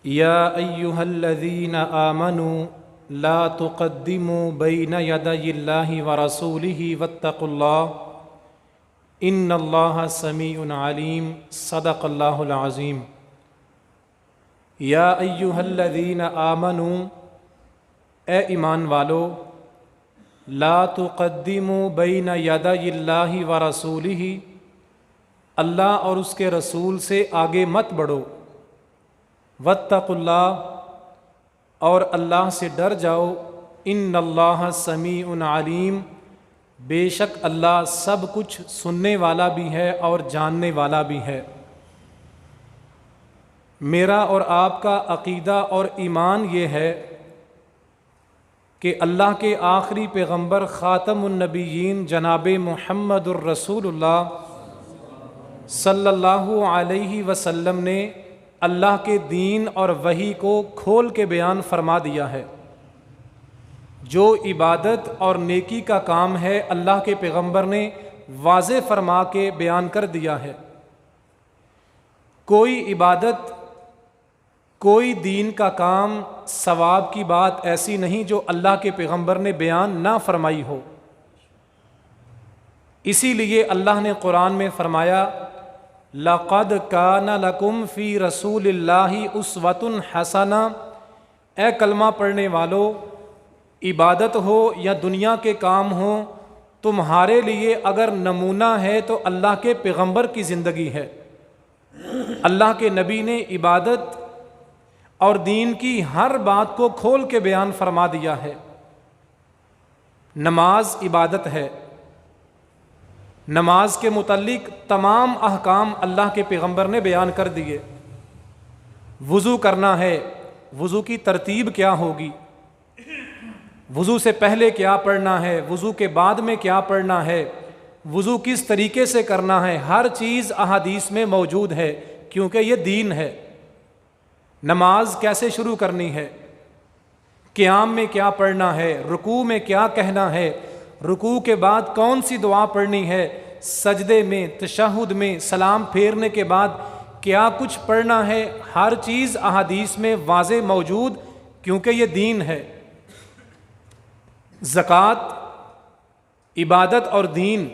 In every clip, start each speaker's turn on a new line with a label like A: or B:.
A: يا أيها الذين آمنوا لا تقدموا بين يدي الله ورسوله واتقوا الله إن الله سميع عليم صدق الله العظيم يا أيها الذين آمنوا اے ایمان والو لا تقدموا بین یدی اللہ ورسولہ اللہ اور اس کے رسول سے آگے مت بڑھو واتقوا اللہ اور اللہ سے ڈر جاؤ ان اللہ سمیع علیم بے شک اللہ سب کچھ سننے والا بھی ہے اور جاننے والا بھی ہے۔ میرا اور آپ کا عقیدہ اور ایمان یہ ہے کہ اللہ کے آخری پیغمبر خاتم النبیین جناب محمد الرسول اللہ صلی اللہ علیہ وسلم نے اللہ کے دین اور وحی کو کھول کے بیان فرما دیا ہے۔ جو عبادت اور نیکی کا کام ہے اللہ کے پیغمبر نے واضح فرما کے بیان کر دیا ہے۔ کوئی عبادت کوئی دین کا کام ثواب کی بات ایسی نہیں جو اللہ کے پیغمبر نے بیان نہ فرمائی ہو۔ اسی لیے اللہ نے قرآن میں فرمایا لَقَدْ كَانَ لَكُمْ فِي رَسُولِ اللَّهِ أُسْوَةٌ حَسَنَةٌ اے کلمہ پڑھنے والو، عبادت ہو یا دنیا کے کام ہو، تمہارے لیے اگر نمونہ ہے تو اللہ کے پیغمبر کی زندگی ہے۔ اللہ کے نبی نے عبادت اور دین کی ہر بات کو کھول کے بیان فرما دیا ہے۔ نماز عبادت ہے، نماز کے متعلق تمام احکام اللہ کے پیغمبر نے بیان کر دیے۔ وضو کرنا ہے، وضو کی ترتیب کیا ہوگی، وضو سے پہلے کیا پڑھنا ہے، وضو کے بعد میں کیا پڑھنا ہے، وضو کس طریقے سے کرنا ہے، ہر چیز احادیث میں موجود ہے کیونکہ یہ دین ہے۔ نماز کیسے شروع کرنی ہے، قیام میں کیا پڑھنا ہے، رکوع میں کیا کہنا ہے، رکوع کے بعد کون سی دعا پڑھنی ہے، سجدے میں، تشہد میں، سلام پھیرنے کے بعد کیا کچھ پڑھنا ہے، ہر چیز احادیث میں واضح موجود کیونکہ یہ دین ہے۔ زکوٰۃ عبادت اور دین،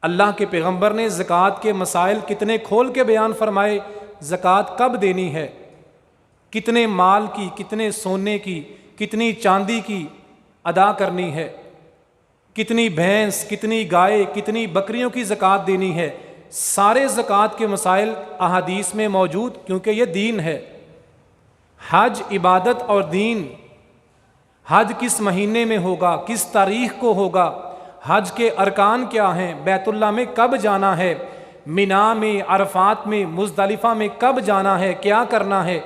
A: اللہ کے پیغمبر نے زکوٰۃ کے مسائل کتنے کھول کے بیان فرمائے، زکوٰۃ کب دینی ہے، کتنے مال کی، کتنے سونے کی، کتنی چاندی کی ادا کرنی ہے، کتنی بھینس، کتنی گائے، کتنی بکریوں کی زکوٰۃ دینی ہے، سارے زکوٰۃ کے مسائل احادیث میں موجود کیونکہ یہ دین ہے۔ حج عبادت اور دین، حج کس مہینے میں ہوگا، کس تاریخ کو ہوگا، حج کے ارکان کیا ہیں، بیت اللہ میں کب جانا ہے، مینا میں، عرفات میں، مزدلفہ میں کب جانا ہے، کیا کرنا ہے،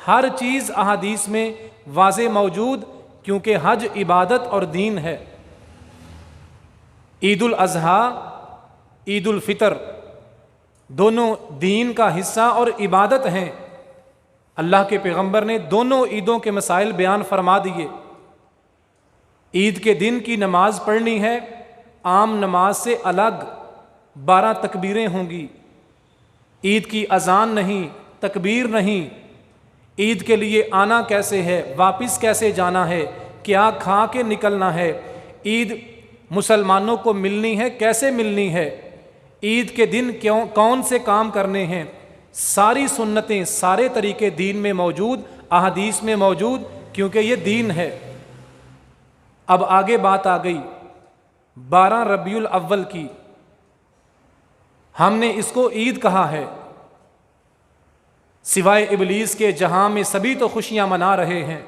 A: ہر چیز احادیث میں واضح موجود کیونکہ حج عبادت اور دین ہے۔ عید الاضحیٰ، عید الفطر دونوں دین کا حصہ اور عبادت ہیں۔ اللہ کے پیغمبر نے دونوں عیدوں کے مسائل بیان فرما دیے۔ عید کے دن کی نماز پڑھنی ہے، عام نماز سے الگ 12 تکبیریں ہوں گی۔ عید کی اذان نہیں، تکبیر نہیں۔ عید کے لیے آنا کیسے ہے، واپس کیسے جانا ہے، کیا کھا کے نکلنا ہے، عید مسلمانوں کو ملنی ہے کیسے ملنی ہے، عید کے دن کون سے کام کرنے ہیں، ساری سنتیں، سارے طریقے دین میں موجود، احادیث میں موجود کیونکہ یہ دین ہے۔ اب آگے بات آ گئی 12 ربیع الاول کی، ہم نے اس کو عید کہا ہے، سوائے ابلیس کے جہاں میں سبھی تو خوشیاں منا رہے ہیں۔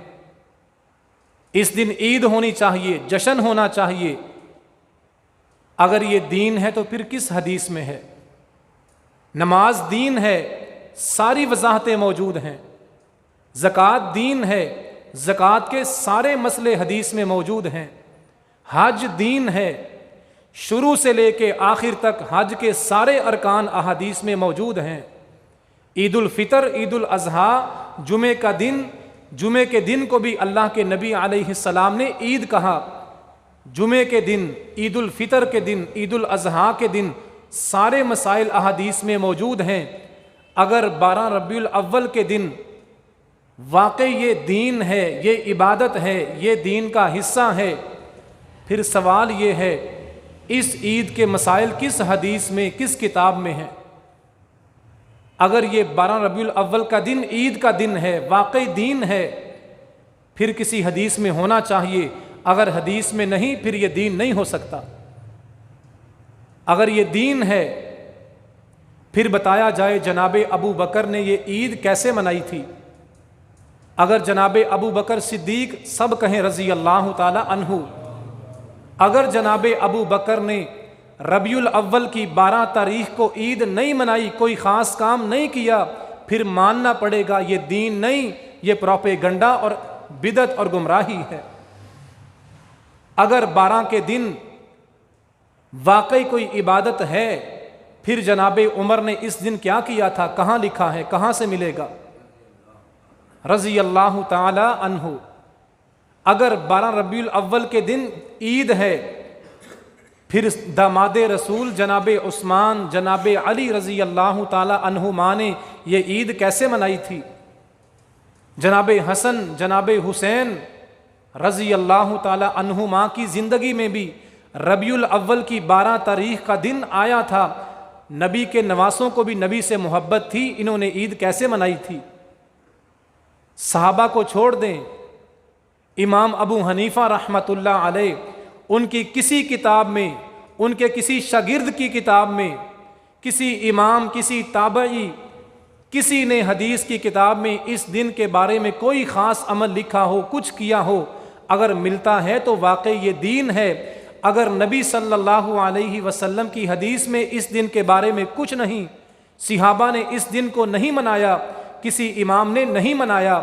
A: اس دن عید ہونی چاہیے، جشن ہونا چاہیے۔ اگر یہ دین ہے تو پھر کس حدیث میں ہے؟ نماز دین ہے، ساری وضاحتیں موجود ہیں۔ زکوٰۃ دین ہے، زکوٰۃ کے سارے مسئلے حدیث میں موجود ہیں۔ حج دین ہے، شروع سے لے کے آخر تک حج کے سارے ارکان احادیث میں موجود ہیں۔ عید الفطر، عید الاضحیٰ، جمعے کا دن، جمعے کے دن کو بھی اللہ کے نبی علیہ السلام نے عید کہا۔ جمعے کے دن، عید الفطر کے دن، عید الاضحیٰ کے دن سارے مسائل احادیث میں موجود ہیں۔ اگر 12 ربیع الاول کے دن واقعی یہ دین ہے، یہ عبادت ہے، یہ دین کا حصہ ہے، پھر سوال یہ ہے اس عید کے مسائل کس حدیث میں، کس کتاب میں ہیں؟ اگر یہ 12 ربیع الاول کا دن عید کا دن ہے، واقعی دین ہے، پھر کسی حدیث میں ہونا چاہیے، اگر حدیث میں نہیں پھر یہ دین نہیں ہو سکتا۔ اگر یہ دین ہے پھر بتایا جائے جناب ابو بکر نے یہ عید کیسے منائی تھی۔ اگر جناب ابو بکر صدیق، سب کہیں رضی اللہ تعالی عنہ، اگر جناب ابو بکر نے ربیع الاول کی 12 تاریخ کو عید نہیں منائی، کوئی خاص کام نہیں کیا، پھر ماننا پڑے گا یہ دین نہیں، یہ پروپیگنڈا اور بدعت اور گمراہی ہے۔ اگر 12 کے دن واقعی کوئی عبادت ہے، پھر جناب عمر نے اس دن کیا کیا تھا، کہاں لکھا ہے، کہاں سے ملے گا؟ رضی اللہ تعالی عنہ۔ اگر 12 ربیع الاول کے دن عید ہے، پھر داماد رسول جناب عثمان، جناب علی رضی اللہ تعالی عنہما نے یہ عید کیسے منائی تھی؟ جناب حسن، جناب حسین رضی اللہ تعالی عنہما کی زندگی میں بھی ربیع الاول کی 12 تاریخ کا دن آیا تھا، نبی کے نواسوں کو بھی نبی سے محبت تھی، انہوں نے عید کیسے منائی تھی؟ صحابہ کو چھوڑ دیں، امام ابو حنیفہ رحمۃ اللہ علیہ، ان کی کسی کتاب میں، ان کے کسی شاگرد کی کتاب میں، کسی امام، کسی تابعی، کسی نے حدیث کی کتاب میں اس دن کے بارے میں کوئی خاص عمل لکھا ہو، کچھ کیا ہو، اگر ملتا ہے تو واقعی یہ دین ہے۔ اگر نبی صلی اللہ علیہ وسلم کی حدیث میں اس دن کے بارے میں کچھ نہیں، صحابہ نے اس دن کو نہیں منایا، کسی امام نے نہیں منایا،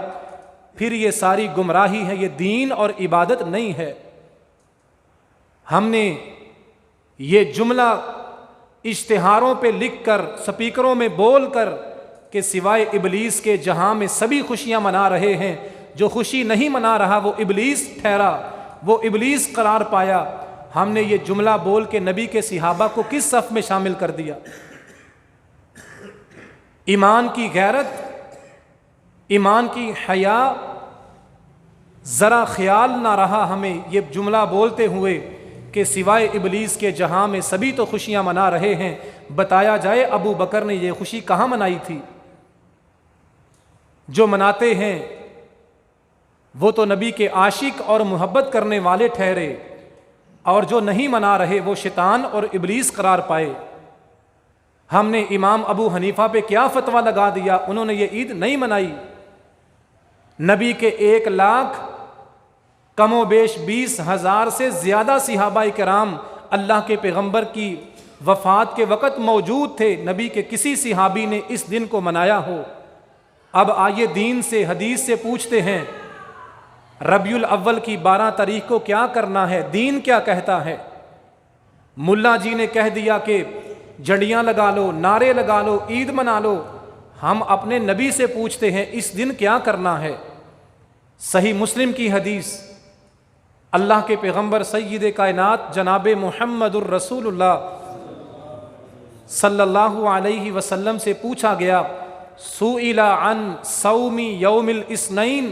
A: پھر یہ ساری گمراہی ہے، یہ دین اور عبادت نہیں ہے۔ ہم نے یہ جملہ اشتہاروں پہ لکھ کر، سپیکروں میں بول کر کہ سوائے ابلیس کے جہاں میں سبھی خوشیاں منا رہے ہیں، جو خوشی نہیں منا رہا وہ ابلیس ٹھہرا، وہ ابلیس قرار پایا، ہم نے یہ جملہ بول کے نبی کے صحابہ کو کس صف میں شامل کر دیا؟ ایمان کی غیرت، ایمان کی حیا، ذرا خیال نہ رہا ہمیں یہ جملہ بولتے ہوئے کہ سوائے ابلیس کے جہاں میں سبھی تو خوشیاں منا رہے ہیں، بتایا جائے ابو بکر نے یہ خوشی کہاں منائی تھی؟ جو مناتے ہیں وہ تو نبی کے عاشق اور محبت کرنے والے ٹھہرے، اور جو نہیں منا رہے وہ شیطان اور ابلیس قرار پائے۔ ہم نے امام ابو حنیفہ پہ کیا فتویٰ لگا دیا، انہوں نے یہ عید نہیں منائی۔ نبی کے 1 لاکھ کم و بیش 20,000 سے زیادہ صحابہ کرام اللہ کے پیغمبر کی وفات کے وقت موجود تھے، نبی کے کسی صحابی نے اس دن کو منایا ہو؟ اب آئیے دین سے، حدیث سے پوچھتے ہیں، ربیع الاول کی 12 تاریخ کو کیا کرنا ہے؟ دین کیا کہتا ہے؟ ملا جی نے کہہ دیا کہ جھنڈیاں لگا لو، نعرے لگا لو، عید منا لو۔ ہم اپنے نبی سے پوچھتے ہیں اس دن کیا کرنا ہے؟ صحیح مسلم کی حدیث، اللہ کے پیغمبر سید کائنات جناب محمد الرسول اللہ صلی اللہ علیہ وسلم سے پوچھا گیا، سئل عن صوم یوم الاثنین،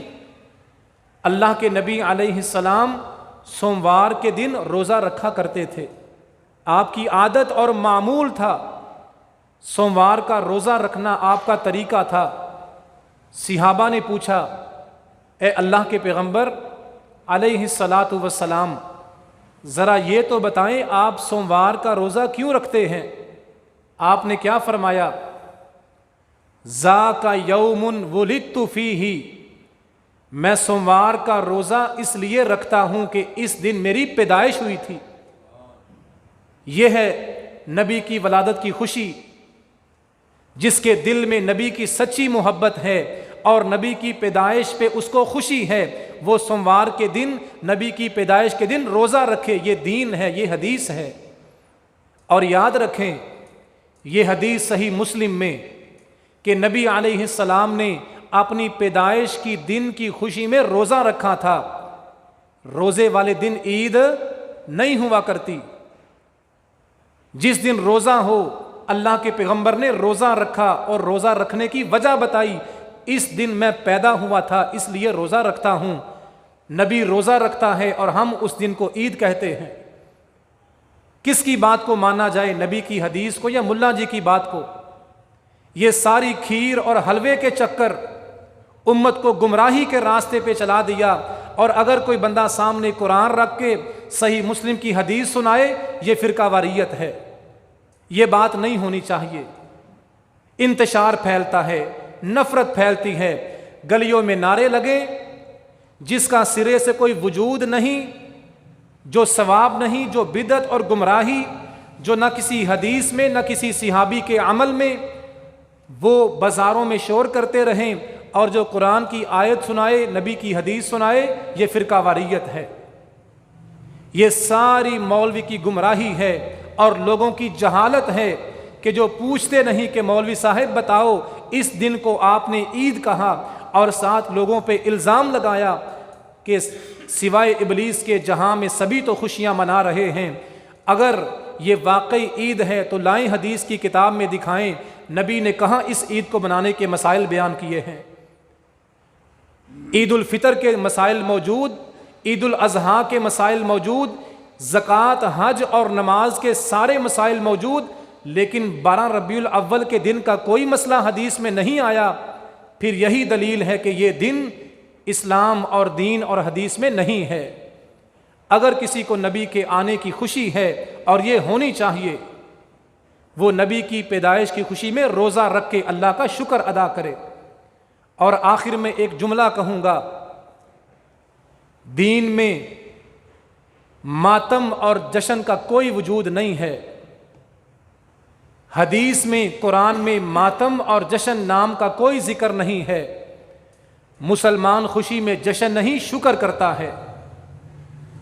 A: اللہ کے نبی علیہ السلام سوموار کے دن روزہ رکھا کرتے تھے، آپ کی عادت اور معمول تھا، سوموار کا روزہ رکھنا آپ کا طریقہ تھا۔ صحابہ نے پوچھا، اے اللہ کے پیغمبر علیہ الصلاۃ والسلام، ذرا یہ تو بتائیں آپ سوموار کا روزہ کیوں رکھتے ہیں؟ آپ نے کیا فرمایا؟ ذاک یوم ولدت فیہ، میں سوموار کا روزہ اس لیے رکھتا ہوں کہ اس دن میری پیدائش ہوئی تھی۔ یہ ہے نبی کی ولادت کی خوشی، جس کے دل میں نبی کی سچی محبت ہے اور نبی کی پیدائش پہ اس کو خوشی ہے، وہ سوموار کے دن، نبی کی پیدائش کے دن روزہ رکھے۔ یہ دین ہے، یہ حدیث ہے۔ اور یاد رکھیں یہ حدیث صحیح مسلم میں کہ نبی علیہ السلام نے اپنی پیدائش کی دن کی خوشی میں روزہ رکھا تھا۔ روزے والے دن عید نہیں ہوا کرتی۔ جس دن روزہ ہو، اللہ کے پیغمبر نے روزہ رکھا اور روزہ رکھنے کی وجہ بتائی، اس دن میں پیدا ہوا تھا اس لیے روزہ رکھتا ہوں۔ نبی روزہ رکھتا ہے اور ہم اس دن کو عید کہتے ہیں۔ کس کی بات کو مانا جائے، نبی کی حدیث کو یا ملا جی کی بات کو؟ یہ ساری کھیر اور حلوے کے چکر امت کو گمراہی کے راستے پہ چلا دیا، اور اگر کوئی بندہ سامنے قرآن رکھ کے صحیح مسلم کی حدیث سنائے، یہ فرقہ واریت ہے۔ یہ بات نہیں ہونی چاہیے۔ انتشار پھیلتا ہے، نفرت پھیلتی ہے، گلیوں میں نعرے لگے جس کا سرے سے کوئی وجود نہیں، جو ثواب نہیں، جو بدعت اور گمراہی، جو نہ کسی حدیث میں نہ کسی صحابی کے عمل میں، وہ بازاروں میں شور کرتے رہیں، اور جو قرآن کی آیت سنائے، نبی کی حدیث سنائے، یہ فرقہ واریت ہے۔ یہ ساری مولوی کی گمراہی ہے اور لوگوں کی جہالت ہے کہ جو پوچھتے نہیں کہ مولوی صاحب بتاؤ اس دن کو آپ نے عید کہا، اور ساتھ لوگوں پہ الزام لگایا کہ سوائے ابلیس کے جہاں میں سبھی تو خوشیاں منا رہے ہیں۔ اگر یہ واقعی عید ہے تو لائیں حدیث کی کتاب میں دکھائیں نبی نے کہاں اس عید کو منانے کے مسائل بیان کیے ہیں۔ عید الفطر کے مسائل موجود، عید الاضحیٰ کے مسائل موجود، زکوٰۃ، حج اور نماز کے سارے مسائل موجود، لیکن 12 ربیع الاول کے دن کا کوئی مسئلہ حدیث میں نہیں آیا۔ پھر یہی دلیل ہے کہ یہ دن اسلام اور دین اور حدیث میں نہیں ہے۔ اگر کسی کو نبی کے آنے کی خوشی ہے، اور یہ ہونی چاہیے، وہ نبی کی پیدائش کی خوشی میں روزہ رکھ کے اللہ کا شکر ادا کرے۔ اور آخر میں ایک جملہ کہوں گا، دین میں ماتم اور جشن کا کوئی وجود نہیں ہے۔ حدیث میں، قرآن میں ماتم اور جشن نام کا کوئی ذکر نہیں ہے۔ مسلمان خوشی میں جشن نہیں شکر کرتا ہے،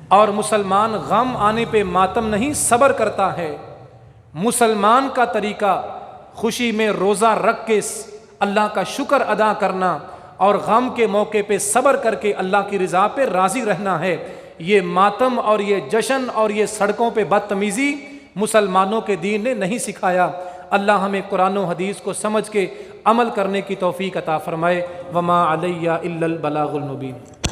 A: اور مسلمان غم آنے پہ ماتم نہیں صبر کرتا ہے۔ مسلمان کا طریقہ خوشی میں روزہ رکھ کے اللہ کا شکر ادا کرنا، اور غم کے موقع پہ صبر کر کے اللہ کی رضا پہ راضی رہنا ہے۔ یہ ماتم اور یہ جشن اور یہ سڑکوں پہ بدتمیزی مسلمانوں کے دین نے نہیں سکھایا۔ اللہ ہمیں قرآن و حدیث کو سمجھ کے عمل کرنے کی توفیق عطا فرمائے۔ وما علیہ الا البلاغ المبین۔